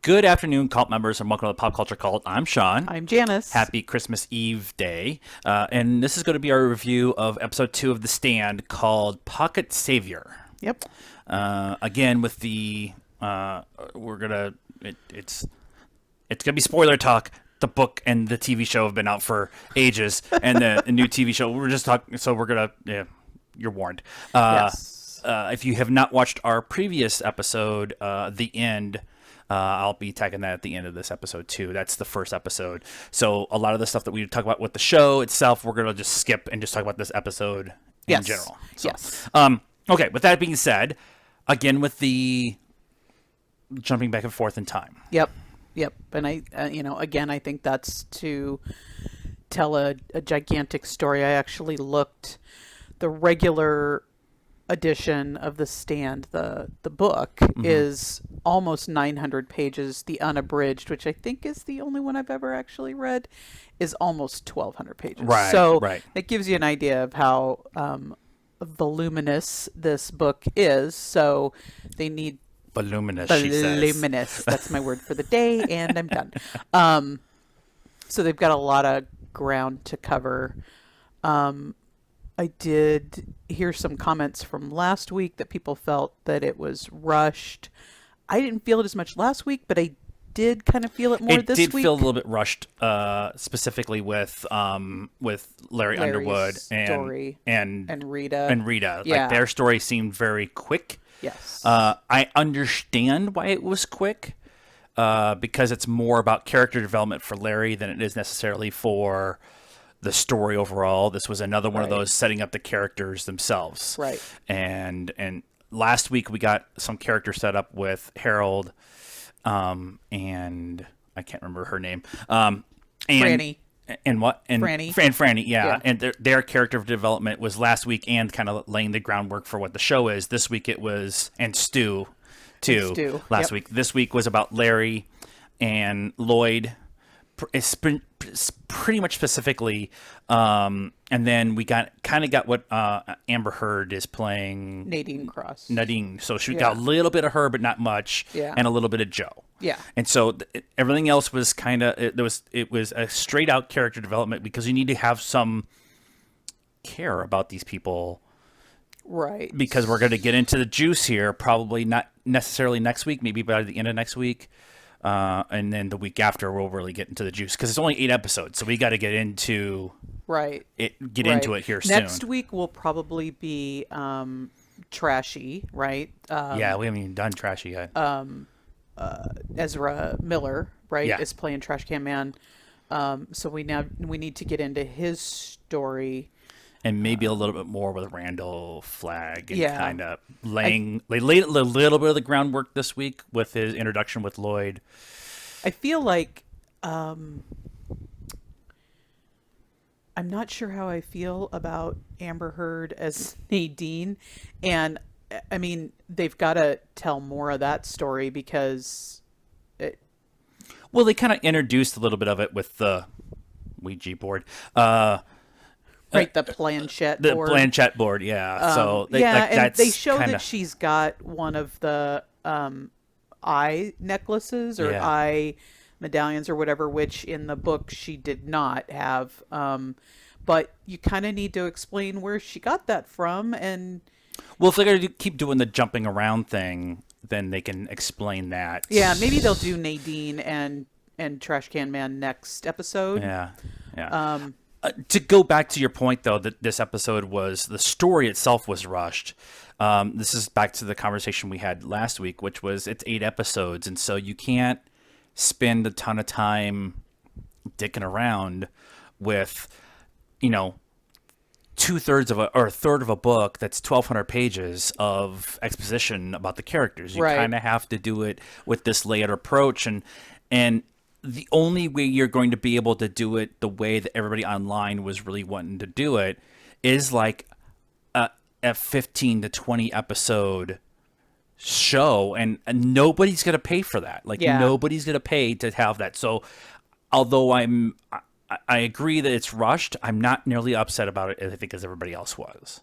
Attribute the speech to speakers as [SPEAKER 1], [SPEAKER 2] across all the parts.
[SPEAKER 1] Good afternoon, cult members, and welcome to the Pop Culture Cult. I'm Sean.
[SPEAKER 2] I'm Janice.
[SPEAKER 1] Happy Christmas Eve day. And this is going to be our review of episode 2 of The Stand called Pocket Savior.
[SPEAKER 2] Yep.
[SPEAKER 1] Again, with the, we're going to, it's going to be spoiler talk. The book and the TV show have been out for ages, and the new TV show, we're just talking, so we're going to, you're warned.
[SPEAKER 2] Yes.
[SPEAKER 1] If you have not watched our previous episode, The End, I'll be tagging that at the end of this episode too. That's the first episode. So a lot of the stuff that we talk about with the show itself, we're going to just skip and just talk about this episode in general. So,
[SPEAKER 2] yes.
[SPEAKER 1] Okay, with that being said, again with the jumping back and forth in time.
[SPEAKER 2] Yep. And I, again, I think that's to tell a gigantic story. I actually looked the regular edition of The Stand, the book, is almost 900 pages. The unabridged, which I think is the only one I've ever actually read, is almost 1,200 pages.
[SPEAKER 1] Right,
[SPEAKER 2] so
[SPEAKER 1] right.
[SPEAKER 2] it gives you an idea of how voluminous this book is. So they need
[SPEAKER 1] Voluminous, she says.
[SPEAKER 2] voluminous. That's my word for the day, and I'm done. So they've got a lot of ground to cover. I did hear some comments from last week that people felt that it was rushed. I didn't feel it as much last week, but I did kind of feel it more this week.
[SPEAKER 1] It did feel a little bit rushed, specifically with Larry Underwood
[SPEAKER 2] story
[SPEAKER 1] and
[SPEAKER 2] Rita.
[SPEAKER 1] Yeah. Like their story seemed very quick.
[SPEAKER 2] Yes.
[SPEAKER 1] I understand why it was quick, because it's more about character development for Larry than it is necessarily for the story overall. This was another one of those setting up the characters themselves.
[SPEAKER 2] Right.
[SPEAKER 1] And last week we got some character set up with Harold, and I can't remember her name. And
[SPEAKER 2] Franny.
[SPEAKER 1] And what? And Franny, yeah. And their character development was last week and kind of laying the groundwork for what the show is. This week it was, and Stu, too, last week. This week was about Larry and Lloyd, it's pretty much specifically. And then we got what Amber Heard is playing.
[SPEAKER 2] Nadine Cross.
[SPEAKER 1] So she got a little bit of her, but not much, and a little bit of Joe.
[SPEAKER 2] Yeah.
[SPEAKER 1] And so everything else was kind of it was a straight out character development because you need to have some care about these people.
[SPEAKER 2] Right.
[SPEAKER 1] Because we're going to get into the juice here, probably not necessarily next week, maybe by the end of next week. And then the week after, we'll really get into the juice because it's only 8 episodes, so we got to get into into it here soon.
[SPEAKER 2] Next week will probably be trashy, right?
[SPEAKER 1] Yeah, we haven't even done trashy yet.
[SPEAKER 2] Ezra Miller, right,
[SPEAKER 1] Yeah.
[SPEAKER 2] is playing Trash Can Man. So we need to get into his story.
[SPEAKER 1] And maybe a little bit more with Randall Flagg and
[SPEAKER 2] Yeah.
[SPEAKER 1] kind of they laid a little bit of the groundwork this week with his introduction with Lloyd.
[SPEAKER 2] I feel like I'm not sure how I feel about Amber Heard as Nadine, and I mean they've got to tell more of that story because
[SPEAKER 1] Well, they kind of introduced a little bit of it with the Ouija board.
[SPEAKER 2] Right, the planchette board.
[SPEAKER 1] The planchette board, yeah. So
[SPEAKER 2] and they show that she's got one of the eye necklaces or eye medallions or whatever, which in the book she did not have. But you kind of need to explain where she got that from. And
[SPEAKER 1] well, if they're going to keep doing the jumping around thing, then they can explain that.
[SPEAKER 2] Yeah, maybe they'll do Nadine and Trash Can Man next episode.
[SPEAKER 1] Yeah. To go back to your point, though, that this episode the story itself was rushed. This is back to the conversation we had last week, which was it's 8 episodes. And so you can't spend a ton of time dicking around with, 2/3 of a third of a book that's 1,200 pages of exposition about the characters. You kind of have to do it with this layered approach. And the only way you're going to be able to do it the way that everybody online was really wanting to do it is like a 15 to 20 episode show, and nobody's going to pay for that. Nobody's going to pay to have that. So although I agree that it's rushed, I'm not nearly upset about it, I think, as everybody else was.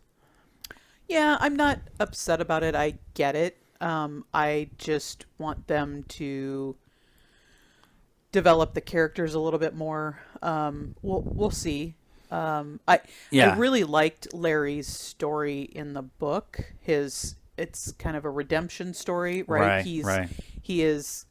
[SPEAKER 2] Yeah, I'm not upset about it. I get it. I just want them to develop the characters a little bit more. We'll see. I really liked Larry's story in the book. It's kind of a redemption story, right? He is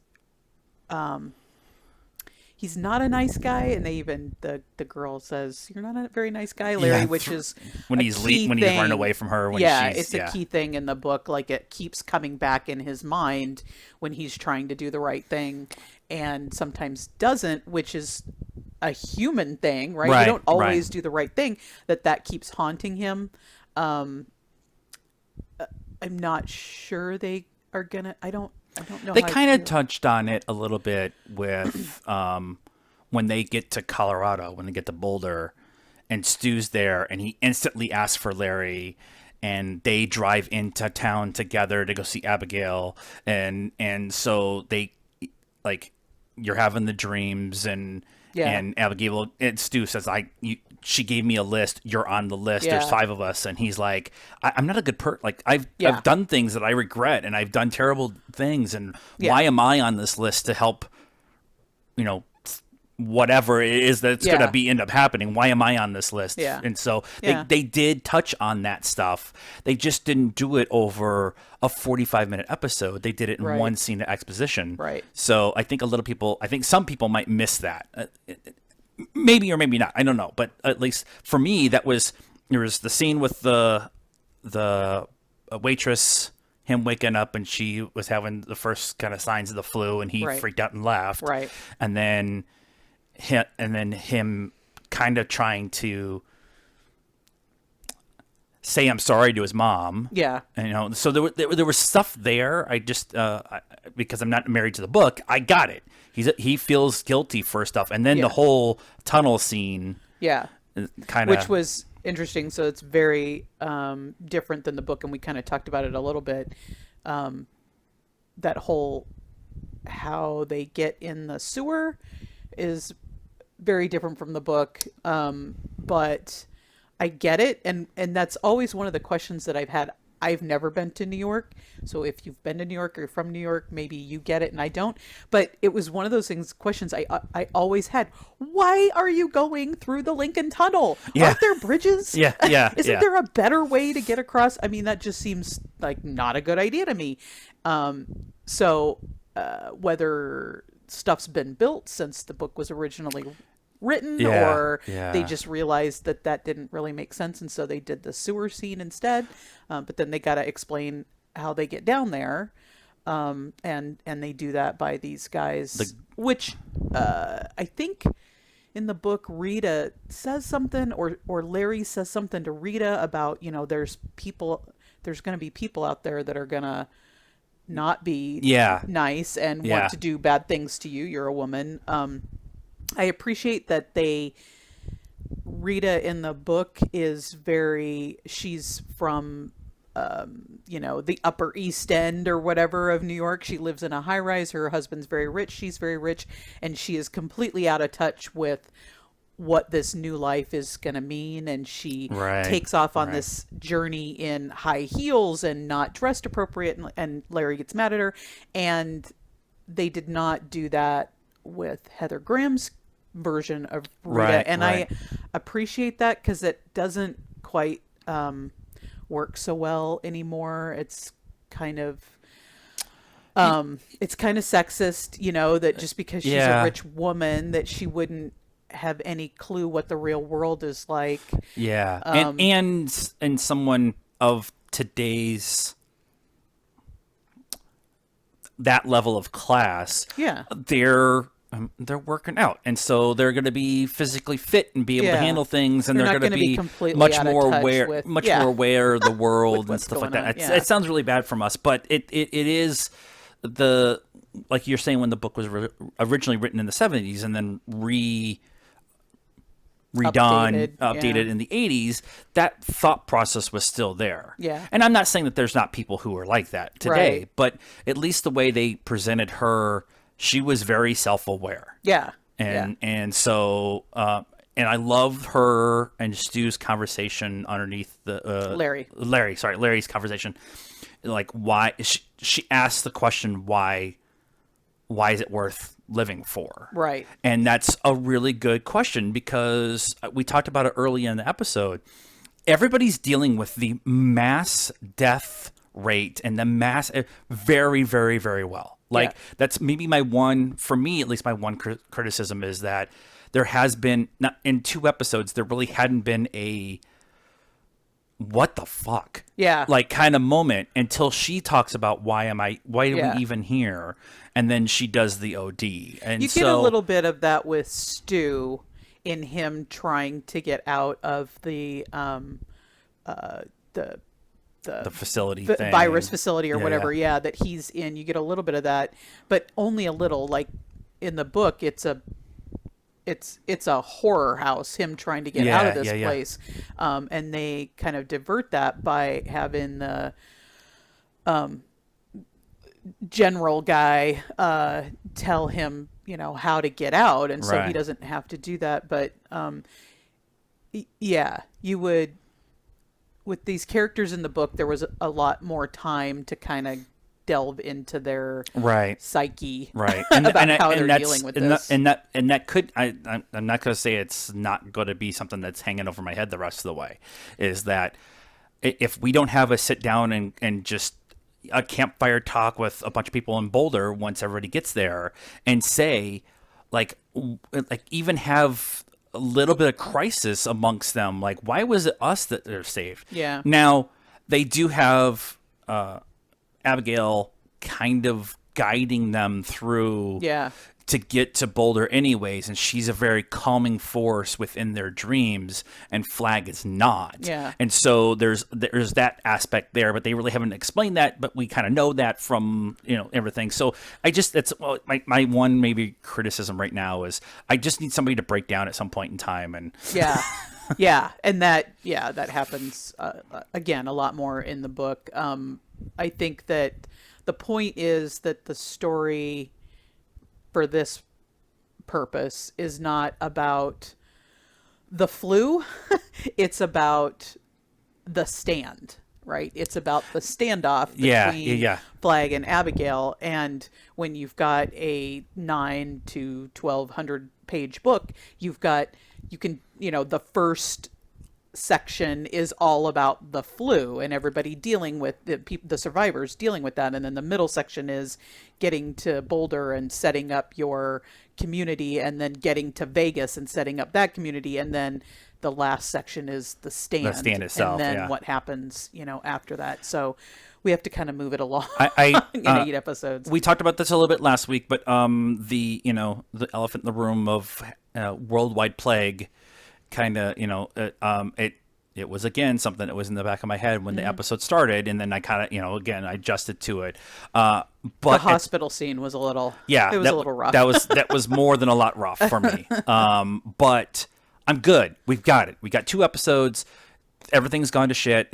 [SPEAKER 2] he's not a nice guy, and they even the girl says, "You're not a very nice guy, Larry," which is
[SPEAKER 1] when he's running away from her.
[SPEAKER 2] It's a key thing in the book. Like, it keeps coming back in his mind when he's trying to do the right thing, and sometimes doesn't, which is a human thing, right? You don't always do the right thing. That keeps haunting him. I'm not sure they are gonna. I don't know.
[SPEAKER 1] They kind of touched on it a little bit with when they get to Colorado, when they get to Boulder, and Stu's there, and he instantly asks for Larry, and they drive into town together to go see Abigail, and so they, like, you're having the dreams, and Abigail and Stu says, she gave me a list. You're on the list. There's 5 of us. And he's like, I'm not a good person. Like, I've done things that I regret, and I've done terrible things. And why am I on this list to help, whatever it is that's going to end up happening? Why am I on this list?
[SPEAKER 2] Yeah.
[SPEAKER 1] And so they did touch on that stuff. They just didn't do it over a 45-minute episode. They did it in one scene of exposition.
[SPEAKER 2] Right.
[SPEAKER 1] So I think some people might miss that. Maybe or maybe not. I don't know. But at least for me, there was the scene with the waitress, him waking up, and she was having the first kind of signs of the flu, and he freaked out and laughed.
[SPEAKER 2] Right.
[SPEAKER 1] And then him kind of trying to say I'm sorry to his mom.
[SPEAKER 2] Yeah.
[SPEAKER 1] And, so there was stuff there. I just because I'm not married to the book, I got it. He feels guilty for stuff, and then the whole tunnel scene.
[SPEAKER 2] Yeah.
[SPEAKER 1] Kind of,
[SPEAKER 2] which was interesting. So it's very different than the book, and we kind of talked about it a little bit. That whole how they get in the sewer is very different from the book, but I get it, and that's always one of the questions that I've had. I've never been to New York, so if you've been to New York or you're from New York, maybe you get it and I don't. But it was one of those questions I always had. Why are you going through the Lincoln Tunnel? Aren't there bridges? Isn't there a better way to get across? I mean, that just seems like not a good idea to me. So whether stuff's been built since the book was originally written, or they just realized that didn't really make sense, and so they did the sewer scene instead, but then they got to explain how they get down there, and they do that by these guys, which I think in the book Rita says something, or Larry says something to Rita about, there's going to be people out there that are going to not be nice and want to do bad things to you. You're a woman. I appreciate that Rita in the book is she's from, the Upper East End or whatever of New York. She lives in a high rise. Her husband's very rich. She's very rich. And she is completely out of touch with what this new life is going to mean. And she takes off on this journey in high heels and not dressed appropriate. And Larry gets mad at her. And they did not do that with Heather Graham's version of Rita, I appreciate that, because it doesn't quite work so well anymore. It's kind of sexist, that just because she's a rich woman, that she wouldn't have any clue what the real world is like.
[SPEAKER 1] And someone of today's that level of class, they're working out, and so they're going to be physically fit and be able to handle things, and they're going to be much more aware of the world and stuff like that. It sounds really bad from us, but it is like you're saying, when the book was originally written in the 70s and then updated in the 80s, that thought process was still there. And I'm not saying that there's not people who are like that today, but at least the way they presented her, she was very self-aware. And so and I love her and Stu's conversation underneath the Larry's conversation. Like, why she asked the question, why why is it worth living for?
[SPEAKER 2] Right.
[SPEAKER 1] And that's a really good question, because we talked about it early in the episode. Everybody's dealing with the mass death rate and the mass very, very, very well. Like, that's maybe my one, for me at least, my one criticism is that there has been, not in 2 episodes, there really hadn't been a what the fuck, like kind of moment until she talks about why are we even here, and then she does the OD, and
[SPEAKER 2] you get a little bit of that with Stu in him trying to get out of the
[SPEAKER 1] facility thing,
[SPEAKER 2] virus facility or whatever that he's in. You get a little bit of that, but only a little. Like in the book, it's a horror house, him trying to get out of this place. And they kind of divert that by having the general guy tell him, how to get out. And so he doesn't have to do that. But you would, with these characters in the book, there was a lot more time to kind of delve into their psyche, about how they're dealing with this.
[SPEAKER 1] And that could, I'm not going to say it's not going to be something that's hanging over my head the rest of the way, is that if we don't have a sit down and just a campfire talk with a bunch of people in Boulder once everybody gets there, and say, like even have a little bit of crisis amongst them, like, why was it us that they're saved? Now they do have Abigail kind of guiding them through to get to Boulder anyways, and she's a very calming force within their dreams, and Flag is not. And so there's that aspect there, but they really haven't explained that, but we kind of know that from everything. So my one maybe criticism right now is I just need somebody to break down at some point in time, and
[SPEAKER 2] and that happens again a lot more in the book. I think that the point is that the story for this purpose is not about the flu. It's about the stand, right? It's about the standoff between Flag and Abigail. And when you've got a 900 to 1200 page book, you can the first section is all about the flu and everybody dealing with the survivors dealing with that, and then the middle section is getting to Boulder and setting up your community, and then getting to Vegas and setting up that community, and then the last section is the stand
[SPEAKER 1] itself,
[SPEAKER 2] and then what happens after that. So we have to kind of move it along in 8 episodes.
[SPEAKER 1] We talked about this a little bit last week, but the elephant in the room of worldwide plague, kind of, it was again something that was in the back of my head when the episode started, and then I kind of, again, I adjusted to it. But
[SPEAKER 2] the hospital scene was a little, it was a little rough.
[SPEAKER 1] That was more than a lot rough for me. But I'm good. We've got it. We got 2 episodes. Everything's gone to shit.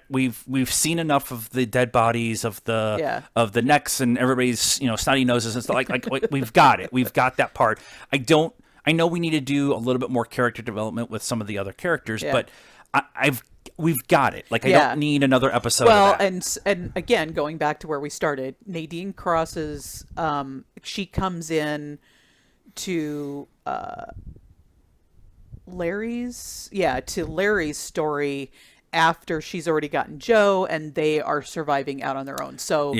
[SPEAKER 1] We've seen enough of the dead bodies of the necks and everybody's snotty noses and stuff. Like we've got it. We've got that part. I know we need to do a little bit more character development with some of the other characters, but we've got it. Like, I don't need another episode of that.
[SPEAKER 2] And again, going back to where we started, Nadine crosses, she comes in to Larry's story after she's already gotten Joe, and they are surviving out on their own. So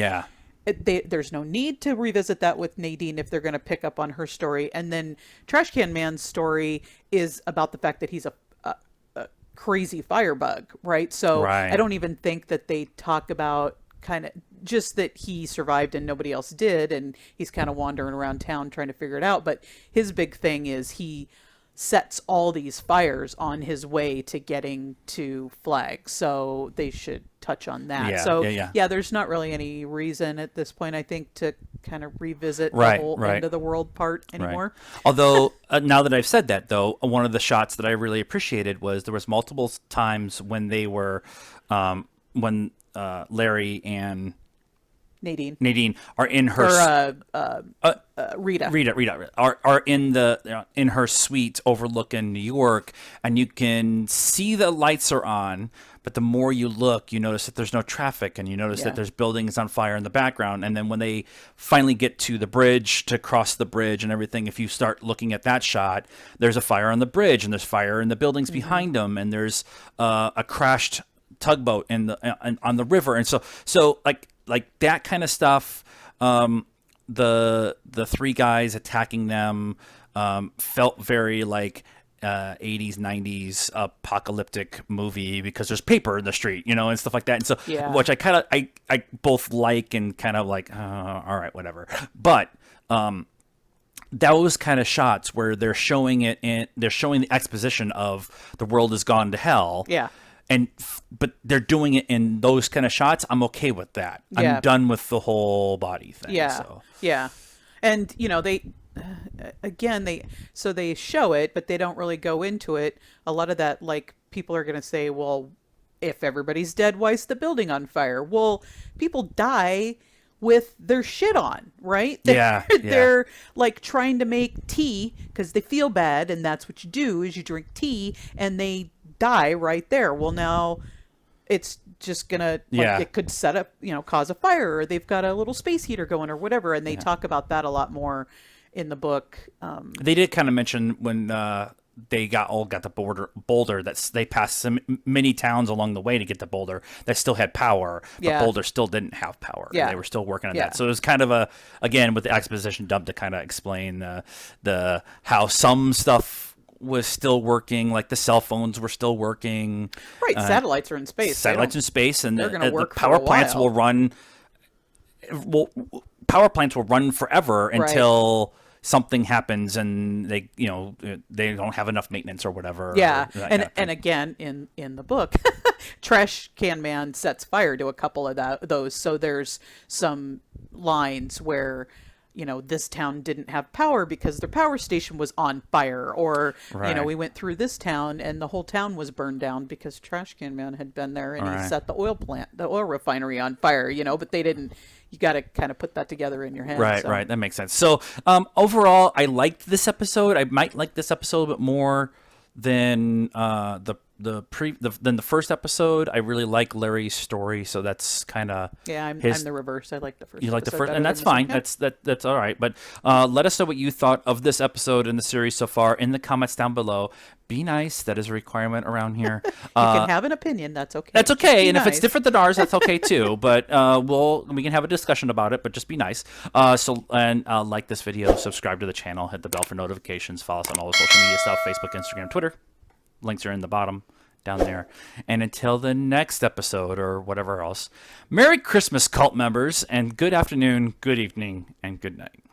[SPEAKER 2] there's no need to revisit that with Nadine if they're going to pick up on her story. And then Trash Can Man's story is about the fact that he's a crazy firebug, right? So I don't even think that they talk about kind of just that he survived and nobody else did, and he's kind of wandering around town trying to figure it out. But his big thing is he sets all these fires on his way to getting to Flag, so they should touch on that. There's not really any reason at this point, I think, to kind of revisit the whole end of the world part anymore.
[SPEAKER 1] Although now that I've said that, though, one of the shots that I really appreciated was there was multiple times when they were when Larry and Nadine are in her Rita are in the in her suite overlooking New York, and you can see the lights are on. But the more you look, you notice that there's no traffic, and you notice that there's buildings on fire in the background. And then when they finally get to the bridge, to cross the bridge and everything, if you start looking at that shot, there's a fire on the bridge, and there's fire in the buildings behind them, and there's a crashed tugboat on the river. And so like that kind of stuff. The three guys attacking them felt very like 80s 90s apocalyptic movie, because there's paper in the street, and stuff like that. And so which I kind of I both like and kind of like, all right, whatever. But those kind of shots where they're showing the exposition of the world has gone to hell, but they're doing it in those kind of shots, I'm okay with that. I'm done with the whole body thing.
[SPEAKER 2] And they again, they show it, but they don't really go into it. A lot of that, like, people are going to say, well, if everybody's dead, why is the building on fire? Well, people die with their shit on, right? They're like trying to make tea because they feel bad, and that's what you do, is you drink tea, and they die right there. Well, now it's just gonna it could set up, cause a fire, or they've got a little space heater going or whatever, and they talk about that a lot more in the book.
[SPEAKER 1] They did kind of mention when they got the Boulder, that they passed many towns along the way to get to Boulder that still had power, but Boulder still didn't have power. And they were still working on that. So it was kind of again with the exposition dump to kind of explain the how some stuff was still working, like the cell phones were still working.
[SPEAKER 2] Right, satellites are in space.
[SPEAKER 1] Satellites in space, and
[SPEAKER 2] the
[SPEAKER 1] power plants will run. Power plants will run forever until something happens, and they don't have enough maintenance or whatever.
[SPEAKER 2] And again, in the book, Trash Can Man sets fire to a couple of those. So there's some lines where this town didn't have power because their power station was on fire, or we went through this town and the whole town was burned down because Trash Can Man had been there and he set the oil refinery on fire. But they didn't. You got to kind of put that together in your head.
[SPEAKER 1] Right. That makes sense. So overall, I liked this episode. I might like this episode a bit more than than the first episode. I really like Larry's story, so that's kind of
[SPEAKER 2] I'm the reverse. I like the first.
[SPEAKER 1] You like the first, and that's fine. That's all right. But let us know what you thought of this episode in the series so far in the comments down below. Be nice. That is a requirement around here.
[SPEAKER 2] You can have an opinion. That's okay.
[SPEAKER 1] That's okay. And if it's different than ours, that's okay too. But we can have a discussion about it. But just be nice. Like this video, subscribe to the channel, hit the bell for notifications, follow us on all the social media stuff: Facebook, Instagram, Twitter. Links are in the bottom down there. And until the next episode or whatever else, Merry Christmas, cult members, and good afternoon, good evening, and good night.